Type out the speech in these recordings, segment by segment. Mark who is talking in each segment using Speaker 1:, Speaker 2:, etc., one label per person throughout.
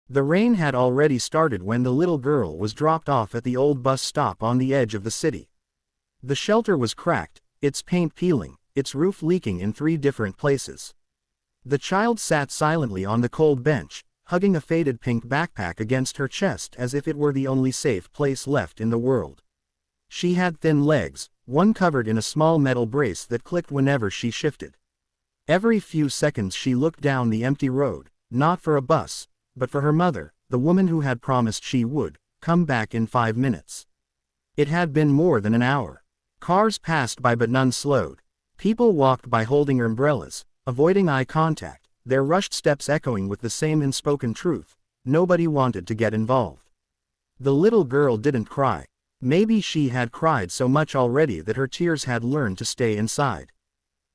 Speaker 1: The rain had already started when the little girl was dropped off at the old bus stop on the edge of the city. The shelter was cracked, its paint peeling, its roof leaking in 3 different places. The child sat silently on the cold bench, hugging a faded pink backpack against her chest as if it were the only safe place left in the world. She had thin legs, one covered in a small metal brace that clicked whenever she shifted. Every few seconds she looked down the empty road, not for a bus, but for her mother, the woman who had promised she would come back in 5 minutes. It had been more than an hour. Cars passed by but none slowed. People walked by holding umbrellas, avoiding eye contact, their rushed steps echoing with the same unspoken truth: nobody wanted to get involved. The little girl didn't cry. Maybe she had cried so much already that her tears had learned to stay inside.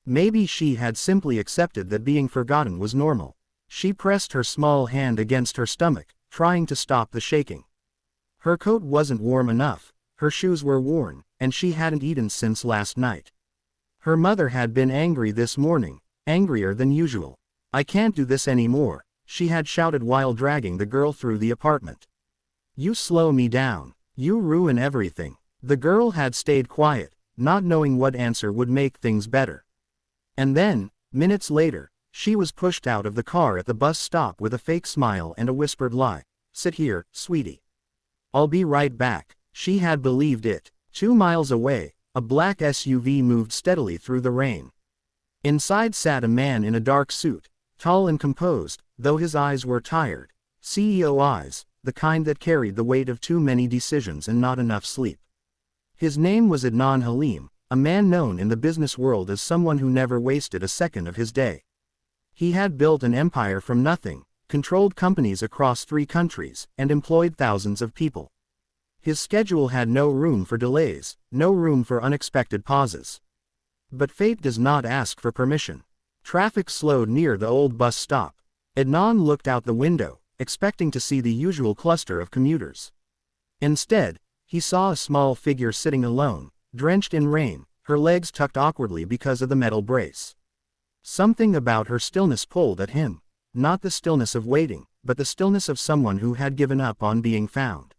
Speaker 1: Maybe she had simply accepted that being forgotten was normal. She pressed her small hand against her stomach, trying to stop the shaking. Her coat wasn't warm enough, her shoes were worn, and she hadn't eaten since last night. Her mother had been angry this morning, angrier than usual. "I can't do this anymore," she had shouted while dragging the girl through the apartment. "You slow me down. You ruin everything." The girl had stayed quiet, not knowing what answer would make things better. And then, minutes later, she was pushed out of the car at the bus stop with a fake smile and a whispered lie. "Sit here, sweetie. I'll be right back." She had believed it. 2 miles away, a black SUV moved steadily through the rain. Inside sat a man in a dark suit, tall and composed, though his eyes were tired. CEO eyes, the kind that carried the weight of too many decisions and not enough sleep. His name was Adnan Halim, a man known in the business world as someone who never wasted a second of his day. He had built an empire from nothing, controlled companies across 3 countries, and employed thousands of people. His schedule had no room for delays, no room for unexpected pauses. But fate does not ask for permission. Traffic slowed near the old bus stop. Adnan looked out the window, expecting to see the usual cluster of commuters. Instead, he saw a small figure sitting alone, drenched in rain, her legs tucked awkwardly because of the metal brace. Something about her stillness pulled at him. Not the stillness of waiting, but the stillness of someone who had given up on being found.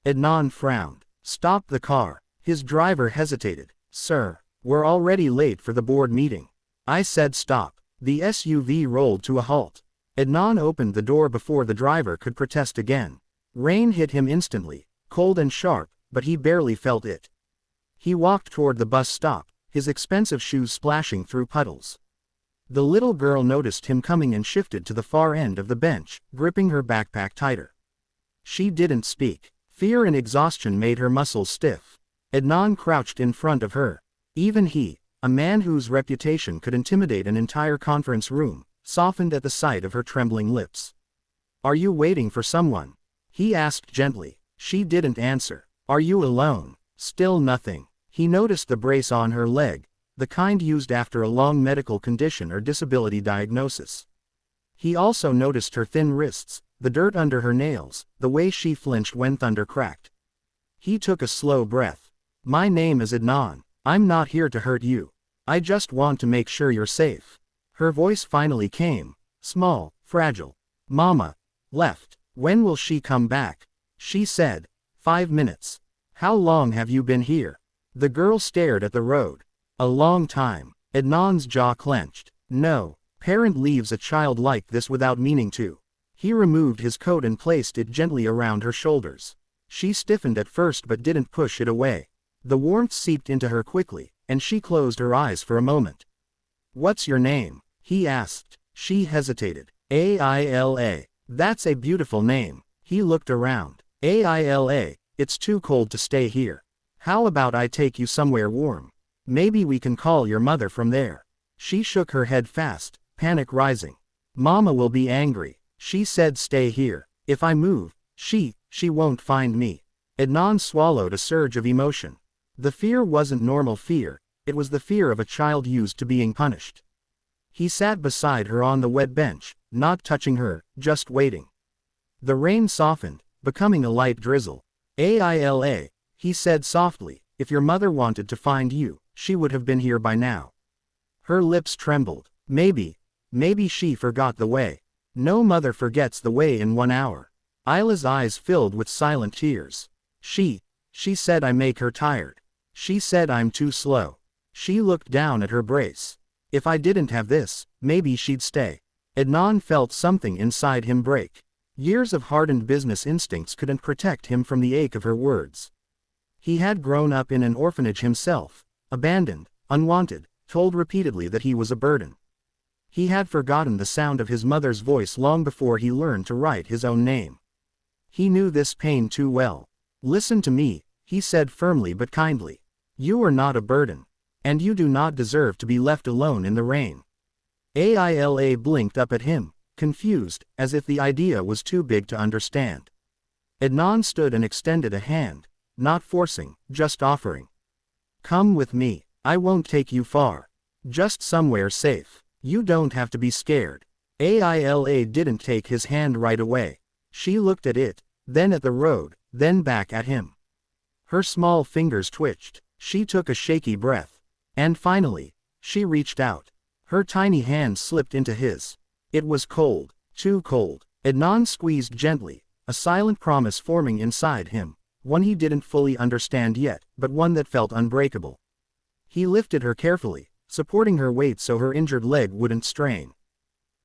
Speaker 1: Adnan frowned. "Stop the car." His driver hesitated. "Sir, we're already late for the board meeting." "I said stop." The SUV rolled to a halt. Adnan opened the door before the driver could protest again. Rain hit him instantly, cold and sharp, but he barely felt it. He walked toward the bus stop, his expensive shoes splashing through puddles. The little girl noticed him coming and shifted to the far end of the bench, gripping her backpack tighter. She didn't speak. Fear and exhaustion made her muscles stiff. Adnan crouched in front of her. Even he, a man whose reputation could intimidate an entire conference room, softened at the sight of her trembling lips. "Are you waiting for someone?" he asked gently. She didn't answer. "Are you alone?" Still nothing. He noticed the brace on her leg, the kind used after a long medical condition or disability diagnosis. He also noticed her thin wrists, the dirt under her nails, the way she flinched when thunder cracked. He took a slow breath. "My name is Adnan. I'm not here to hurt you. I just want to make sure you're safe." Her voice finally came, small, fragile. "Mama left. When will she come back?" She said. 5 minutes. "How long have you been here?" The girl stared at the road. "A long time." Adnan's jaw clenched. "No parent leaves a child like this without meaning to." He removed his coat and placed it gently around her shoulders. She stiffened at first but didn't push it away. The warmth seeped into her quickly, and she closed her eyes for a moment. "What's your name?" he asked. She hesitated. "Aila. That's a beautiful name." He looked around. "Aila, it's too cold to stay here. How about I take you somewhere warm? Maybe we can call your mother from there." She shook her head fast, panic rising. "Mama will be angry." She said, "Stay here. If I move, she won't find me." Adnan swallowed a surge of emotion. The fear wasn't normal fear, it was the fear of a child used to being punished. He sat beside her on the wet bench, not touching her, just waiting. The rain softened, becoming a light drizzle. "Aila," he said softly, "if your mother wanted to find you, she would have been here by now." Her lips trembled. Maybe she forgot the way. No mother forgets the way in 1 hour. Isla's eyes filled with silent tears. She said I make her tired. She said I'm too slow. She looked down at her brace. If I didn't have this, maybe she'd stay. Adnan felt something inside him break. Years of hardened business instincts couldn't protect him from the ache of her words. He had grown up in an orphanage himself, abandoned, unwanted, told repeatedly that he was a burden. He had forgotten the sound of his mother's voice long before he learned to write his own name. He knew this pain too well. Listen to me, he said firmly but kindly. You are not a burden. And you do not deserve to be left alone in the rain. Aila blinked up at him, confused, as if the idea was too big to understand. Adnan stood and extended a hand, not forcing, just offering. Come with me, I won't take you far. Just somewhere safe. You don't have to be scared. Aila didn't take his hand right away. She looked at it, then at the road, then back at him. Her small fingers twitched. She took a shaky breath. And finally, she reached out. Her tiny hand slipped into his. It was cold, too cold. Adnan squeezed gently, a silent promise forming inside him, one he didn't fully understand yet, but one that felt unbreakable. He lifted her carefully, supporting her weight so her injured leg wouldn't strain.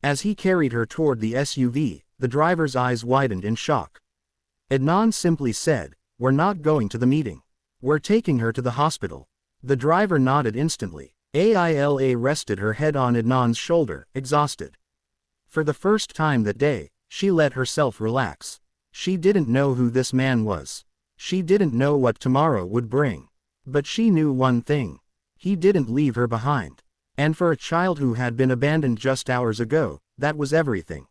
Speaker 1: As he carried her toward the SUV, the driver's eyes widened in shock. Adnan simply said, "We're not going to the meeting. We're taking her to the hospital." The driver nodded instantly. Aila rested her head on Adnan's shoulder, exhausted. For the first time that day, she let herself relax. She didn't know who this man was. She didn't know what tomorrow would bring. But she knew one thing. He didn't leave her behind. And for a child who had been abandoned just hours ago, that was everything.